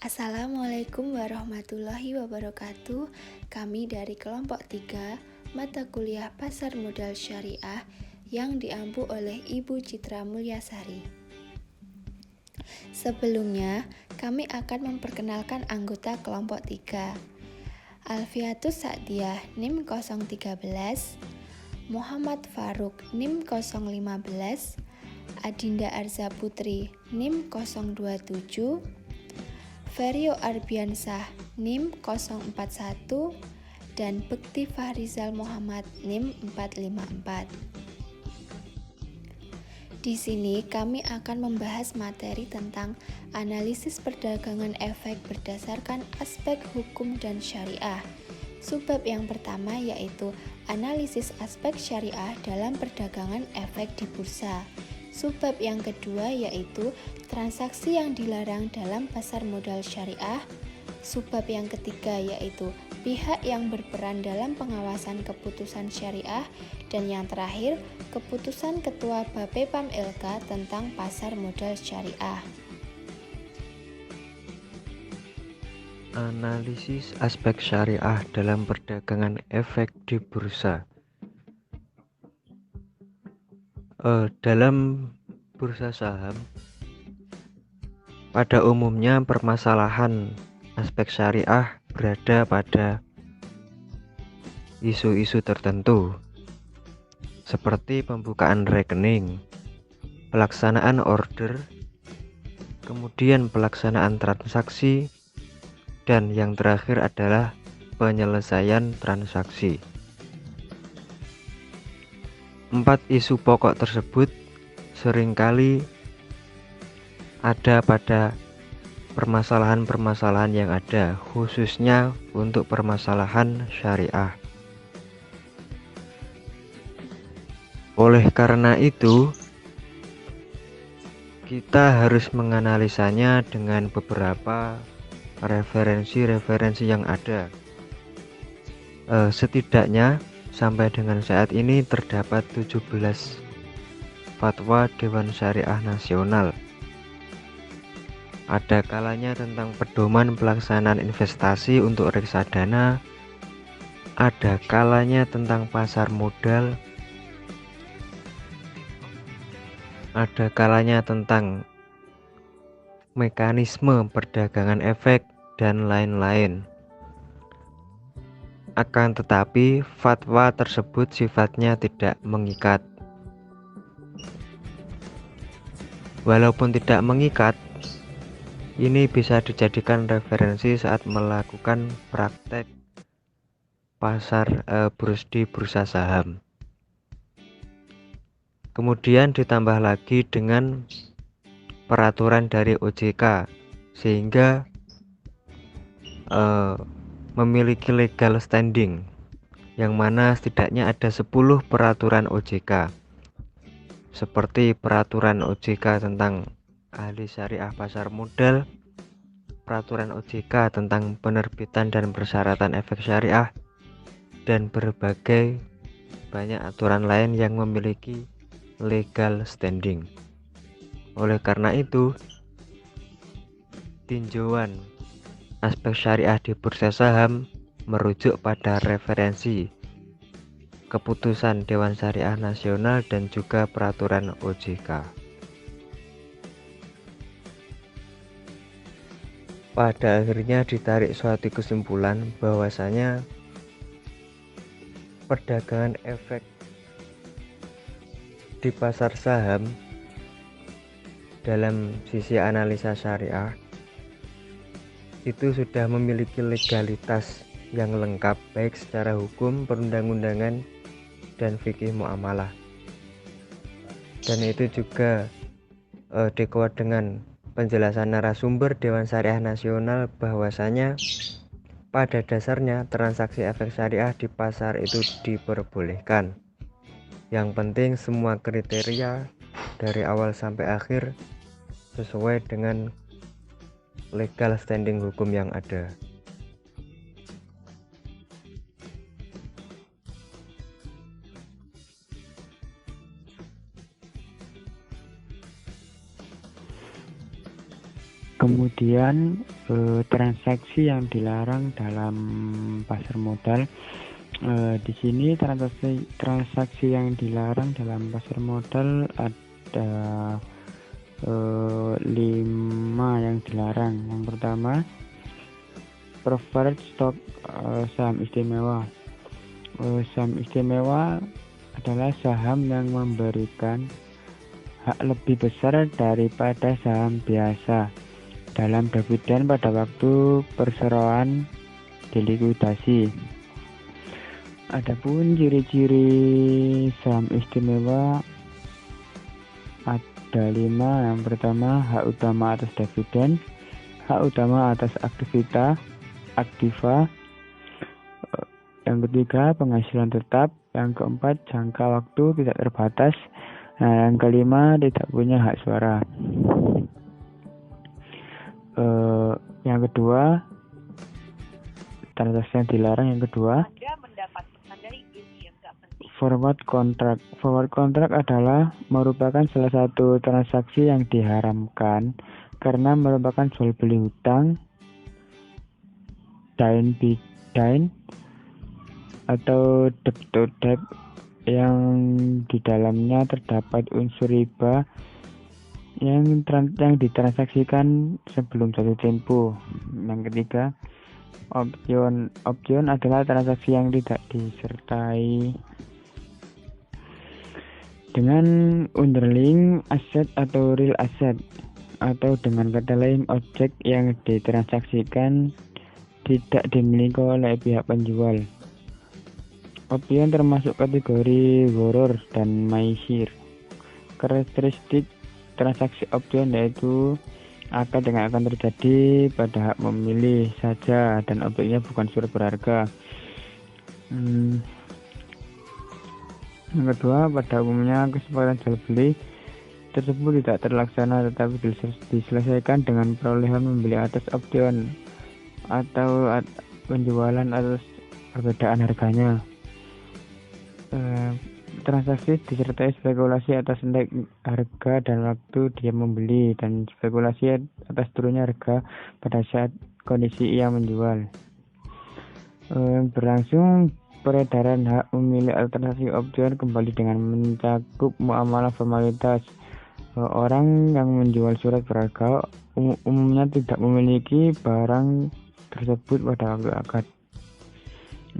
Assalamualaikum warahmatullahi wabarakatuh. Kami dari kelompok 3 mata kuliah Pasar Modal Syariah yang diampu oleh Ibu Citra Mulyasari. Sebelumnya, kami akan memperkenalkan anggota kelompok 3. Alfiatus Sa'diyah NIM 013, Muhammad Faruk NIM 015, Adinda Arza Putri NIM 027, Ferio Arbiansah NIM 041 dan Bekti Fahrizal Muhammad NIM 454. Di sini kami akan membahas materi tentang analisis perdagangan efek berdasarkan aspek hukum dan syariah. Subbab yang pertama yaitu analisis aspek syariah dalam perdagangan efek di bursa. Subbab yang kedua yaitu transaksi yang dilarang dalam pasar modal syariah. Subbab yang ketiga yaitu pihak yang berperan dalam pengawasan keputusan syariah. Dan yang terakhir, keputusan Ketua Bapepam LK tentang pasar modal syariah. Analisis aspek syariah dalam perdagangan efek di bursa. Dalam bursa saham, pada umumnya permasalahan aspek syariah berada pada isu-isu tertentu, seperti pembukaan rekening, pelaksanaan order, kemudian pelaksanaan transaksi, dan yang terakhir adalah penyelesaian transaksi. 4 isu pokok tersebut seringkali ada pada permasalahan-permasalahan yang ada, khususnya untuk permasalahan syariah. Oleh karena itu, kita harus menganalisanya dengan beberapa referensi-referensi yang ada. Setidaknya sampai dengan saat ini terdapat 17 fatwa Dewan Syariah Nasional. Ada kalanya tentang pedoman pelaksanaan investasi untuk reksadana, ada kalanya tentang pasar modal, ada kalanya tentang mekanisme perdagangan efek, dan lain-lain. Akan tetapi, fatwa tersebut sifatnya tidak mengikat. Walaupun tidak mengikat, ini bisa dijadikan referensi saat melakukan praktek pasar di bursa saham. Kemudian ditambah lagi dengan peraturan dari OJK, sehingga memiliki legal standing, yang mana setidaknya ada 10 peraturan OJK, seperti peraturan OJK tentang ahli syariah pasar modal, peraturan OJK tentang penerbitan dan persyaratan efek syariah, dan berbagai banyak aturan lain yang memiliki legal standing. Oleh karena itu, tinjauan aspek syariah di bursa saham merujuk pada referensi keputusan Dewan Syariah Nasional dan juga peraturan OJK. Pada akhirnya ditarik suatu kesimpulan bahwasanya perdagangan efek di pasar saham dalam sisi analisa syariah itu sudah memiliki legalitas yang lengkap, baik secara hukum, perundang-undangan, dan fikih muamalah. Dan itu juga dikuat dengan penjelasan narasumber Dewan Syariah Nasional bahwasanya pada dasarnya transaksi efek syariah di pasar itu diperbolehkan. Yang penting semua kriteria dari awal sampai akhir sesuai dengan legal standing hukum yang ada. Kemudian transaksi yang dilarang dalam pasar modal. Di sini transaksi yang dilarang dalam pasar modal ada 5 yang dilarang. Yang pertama, preferred stock, saham istimewa. Saham istimewa adalah saham yang memberikan hak lebih besar daripada saham biasa dalam dividen pada waktu perseroan dilikuidasi. Adapun ciri-ciri saham istimewa ada 5. Yang pertama, hak utama atas dividen, hak utama atas aktiva. Yang ketiga, penghasilan tetap. Yang keempat, jangka waktu tidak terbatas. Nah, yang kelima, tidak punya hak suara. Yang kedua, transaksi yang dilarang yang kedua, forward contract. Forward contract adalah merupakan salah satu transaksi yang diharamkan karena merupakan jual beli hutang, dine atau debt to debt yang di dalamnya terdapat unsur riba yang ditransaksikan sebelum jatuh tempo. Yang ketiga, option adalah transaksi yang tidak disertai dengan underlying aset atau real asset, atau dengan kata lain objek yang ditransaksikan tidak dimiliki oleh pihak penjual. Option termasuk kategori borrower dan maisir. Karakteristik transaksi option yaitu akad yang akan terjadi pada hak memilih saja dan objeknya bukan surat berharga. Yang kedua, pada umumnya kesepakatan jual beli tersebut tidak terlaksana tetapi diselesaikan dengan perolehan membeli atas option atau penjualan atas perbedaan harganya. Transaksi disertai spekulasi atas naik harga dan waktu dia membeli, dan spekulasi atas turunnya harga pada saat kondisi ia menjual. Berlangsung peredaran hak memilih transaksi option kembali dengan mencakup muamalah formalitas. Orang yang menjual surat berharga umumnya tidak memiliki barang tersebut pada waktu akad.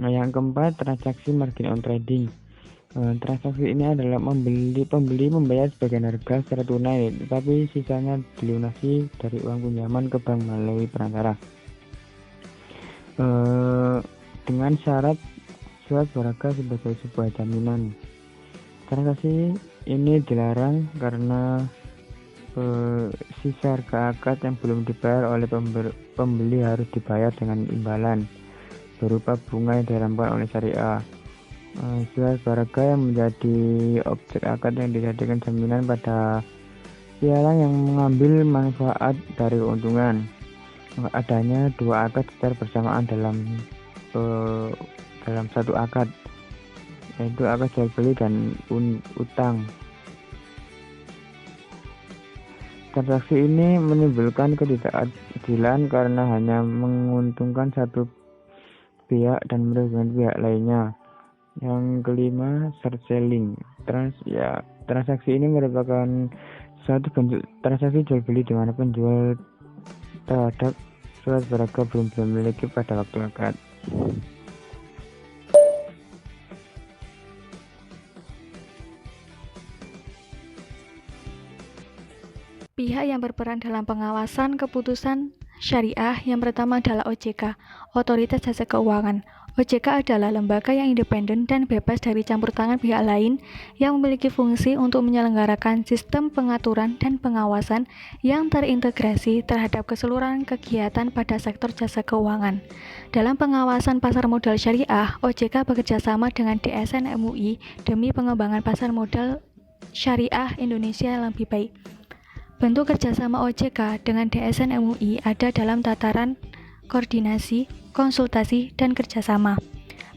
Yang keempat, transaksi margin on trading. Transaksi ini adalah pembeli membayar sebagian harga secara tunai, tetapi sisanya dilunasi dari uang pinjaman ke bank melalui perantara. Dengan syarat surat berharga sebagai sebuah jaminan. Transaksi ini dilarang karena sisa harga akad yang belum dibayar oleh pembeli harus dibayar dengan imbalan berupa bunga yang diharamkan oleh syariah. Surat berharga yang menjadi objek akad yang dijadikan jaminan pada pialang yang mengambil manfaat dari keuntungan. Adanya 2 akad secara bersamaan dalam satu akad, yaitu akad jual beli dan utang. Transaksi ini menimbulkan ketidakadilan karena hanya menguntungkan satu pihak dan merugikan pihak lainnya. Yang kelima, short selling. Transaksi ini merupakan suatu bentuk transaksi jual beli di mana penjual terhadap surat berharga belum dimiliki pada waktu akad. Pihak yang berperan dalam pengawasan keputusan syariah yang pertama adalah OJK, Otoritas Jasa Keuangan. OJK adalah lembaga yang independen dan bebas dari campur tangan pihak lain yang memiliki fungsi untuk menyelenggarakan sistem pengaturan dan pengawasan yang terintegrasi terhadap keseluruhan kegiatan pada sektor jasa keuangan. Dalam pengawasan pasar modal syariah, OJK bekerjasama dengan DSN MUI demi pengembangan pasar modal syariah Indonesia yang lebih baik. Bentuk kerjasama OJK dengan DSN MUI ada dalam tataran koordinasi, konsultasi, dan kerjasama.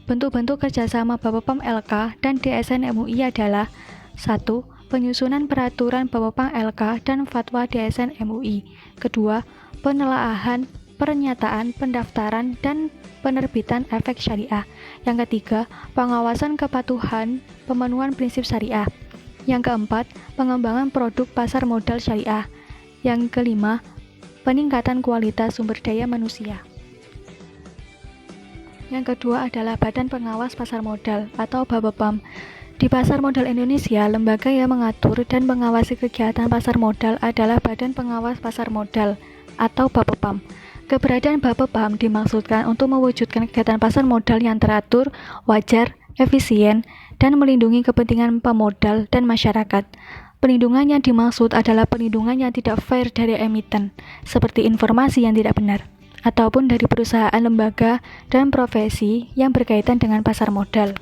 Bentuk-bentuk kerjasama Bapepam LK dan DSN MUI adalah 1. Penyusunan peraturan Bapepam LK dan fatwa DSN MUI. Kedua, penelaahan, pernyataan, pendaftaran, dan penerbitan efek syariah. Yang ketiga, pengawasan kepatuhan pemenuhan prinsip syariah. Yang keempat, pengembangan produk pasar modal syariah. Yang kelima, peningkatan kualitas sumber daya manusia. Yang kedua adalah Badan Pengawas Pasar Modal atau BAPEPAM. Di pasar modal Indonesia, lembaga yang mengatur dan mengawasi kegiatan pasar modal adalah Badan Pengawas Pasar Modal atau BAPEPAM. Keberadaan BAPEPAM dimaksudkan untuk mewujudkan kegiatan pasar modal yang teratur, wajar, efisien, dan melindungi kepentingan pemodal dan masyarakat. Perlindungan yang dimaksud adalah perlindungan yang tidak fair dari emiten, seperti informasi yang tidak benar, ataupun dari perusahaan, lembaga, dan profesi yang berkaitan dengan pasar modal.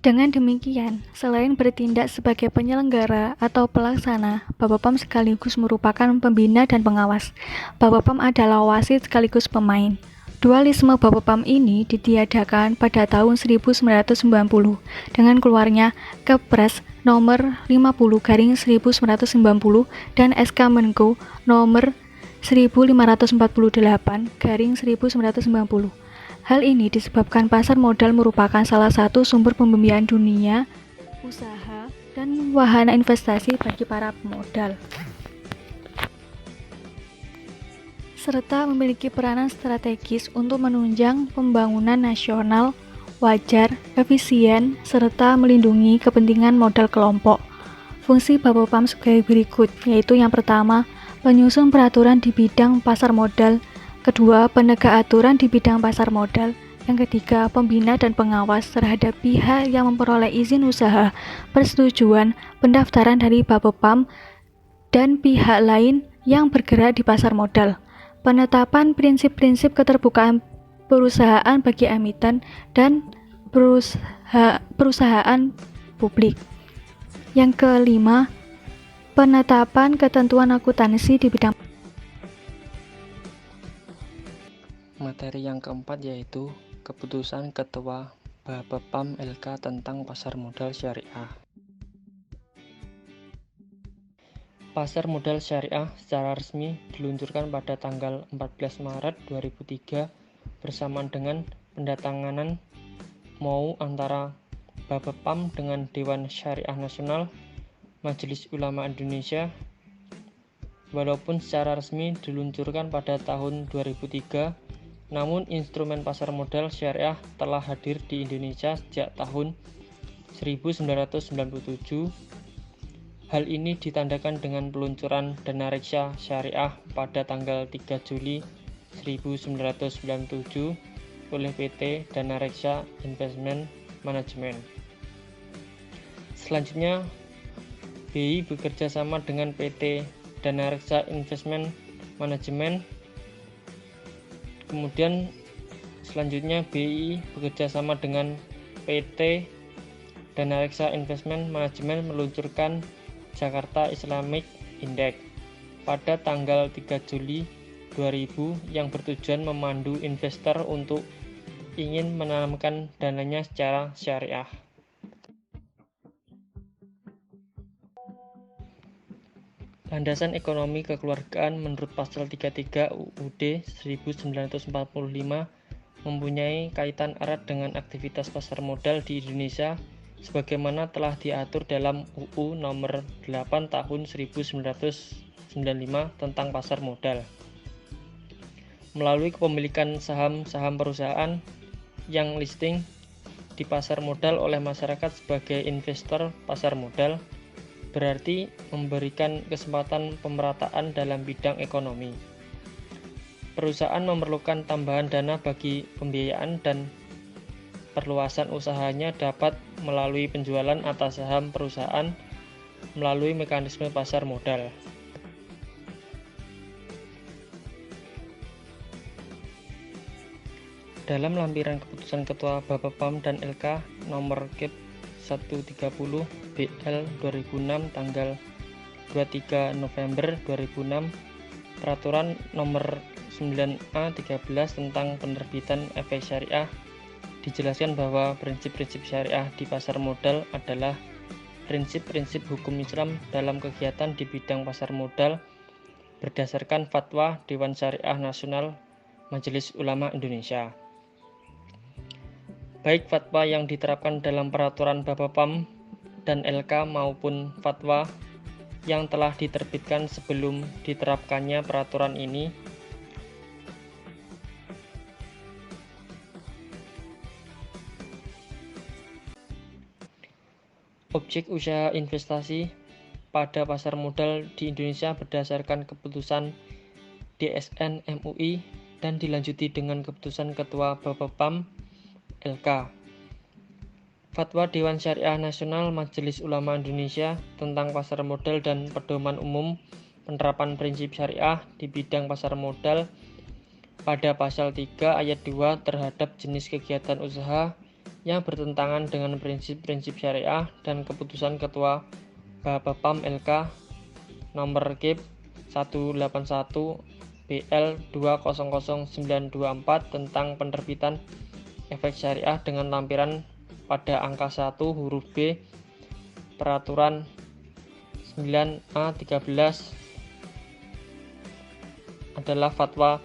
Dengan demikian, selain bertindak sebagai penyelenggara atau pelaksana, BAPEPAM sekaligus merupakan pembina dan pengawas. BAPEPAM adalah wasit sekaligus pemain. Dualisme BAPEPAM ini ditiadakan pada tahun 1990 dengan keluarnya Kepres nomor 50/1990 dan SK Menko nomor 1548/1990. Hal ini disebabkan pasar modal merupakan salah satu sumber pembiayaan dunia, usaha, dan wahana investasi bagi para pemodal, serta memiliki peranan strategis untuk menunjang pembangunan nasional, wajar, efisien, serta melindungi kepentingan modal kelompok. Fungsi BAPEPAM sebagai berikut, yaitu yang pertama, penyusun peraturan di bidang pasar modal. Kedua, penegak aturan di bidang pasar modal. Yang ketiga, pembina dan pengawas terhadap pihak yang memperoleh izin usaha, persetujuan, pendaftaran dari BAPEPAM, dan pihak lain yang bergerak di pasar modal. Penetapan prinsip-prinsip keterbukaan perusahaan bagi emiten dan perusahaan publik. Yang kelima, penetapan ketentuan akuntansi di bidang. Materi yang keempat yaitu keputusan Ketua BAPEPAM LK tentang pasar modal syariah. Pasar modal syariah secara resmi diluncurkan pada tanggal 14 Maret 2003 bersamaan dengan pendatanganan MOU antara BAPEPAM dengan Dewan Syariah Nasional Majelis Ulama Indonesia. Walaupun secara resmi diluncurkan pada tahun 2003, namun instrumen pasar modal syariah telah hadir di Indonesia sejak tahun 1997. Hal ini ditandakan dengan peluncuran dana reksa syariah pada tanggal 3 Juli 1997 oleh PT Dana Reksa Investment Management. Selanjutnya, BI bekerja sama dengan PT Dana Reksa Investment Management. Kemudian selanjutnya BI bekerja sama dengan PT Dana Reksa Investment Management meluncurkan Jakarta Islamic Index pada tanggal 3 Juli 2000 yang bertujuan memandu investor untuk ingin menanamkan dananya secara syariah. Landasan ekonomi kekeluargaan menurut pasal 33 UUD 1945 mempunyai kaitan erat dengan aktivitas pasar modal di Indonesia sebagaimana telah diatur dalam UU nomor 8 tahun 1995 tentang pasar modal. Melalui kepemilikan saham-saham perusahaan yang listing di pasar modal oleh masyarakat sebagai investor pasar modal, berarti memberikan kesempatan pemerataan dalam bidang ekonomi. Perusahaan memerlukan tambahan dana bagi pembiayaan dan perluasan usahanya dapat melalui penjualan atas saham perusahaan melalui mekanisme pasar modal. Dalam lampiran keputusan Ketua BAPEPAM dan LK nomor KIP 130 BL 2006 tanggal 23 November 2006, Peraturan nomor 9A 13 tentang penerbitan efek syariah, dijelaskan bahwa prinsip-prinsip syariah di pasar modal adalah prinsip-prinsip hukum Islam dalam kegiatan di bidang pasar modal berdasarkan fatwa Dewan Syariah Nasional Majelis Ulama Indonesia. Baik fatwa yang diterapkan dalam peraturan Bapepam dan LK maupun fatwa yang telah diterbitkan sebelum diterapkannya peraturan ini objek usaha investasi pada pasar modal di Indonesia berdasarkan keputusan DSN MUI dan dilanjuti dengan keputusan Ketua Bapepam LK. Fatwa Dewan Syariah Nasional Majelis Ulama Indonesia tentang pasar modal dan pedoman umum penerapan prinsip syariah di bidang pasar modal pada pasal 3 ayat 2 terhadap jenis kegiatan usaha yang bertentangan dengan prinsip-prinsip syariah dan keputusan Ketua Bapepam LK nomor KIP 181 BL 200924 tentang penerbitan efek syariah dengan lampiran pada angka 1 huruf B peraturan 9A13 adalah fatwa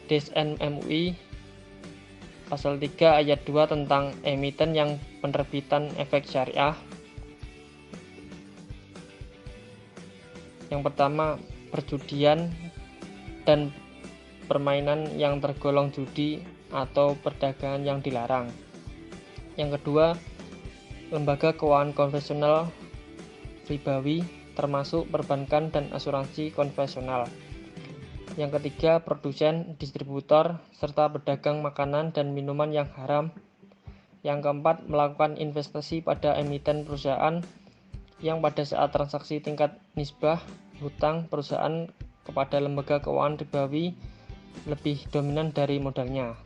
DSN MUI pasal 3 ayat 2 tentang emiten yang penerbitan efek syariah. Yang pertama, perjudian dan permainan yang tergolong judi atau perdagangan yang dilarang. Yang kedua, lembaga keuangan konvensional ribawi termasuk perbankan dan asuransi konvensional. Yang ketiga, produsen, distributor, serta pedagang makanan dan minuman yang haram. Yang keempat, melakukan investasi pada emiten perusahaan yang pada saat transaksi tingkat nisbah hutang perusahaan kepada lembaga keuangan ribawi lebih dominan dari modalnya.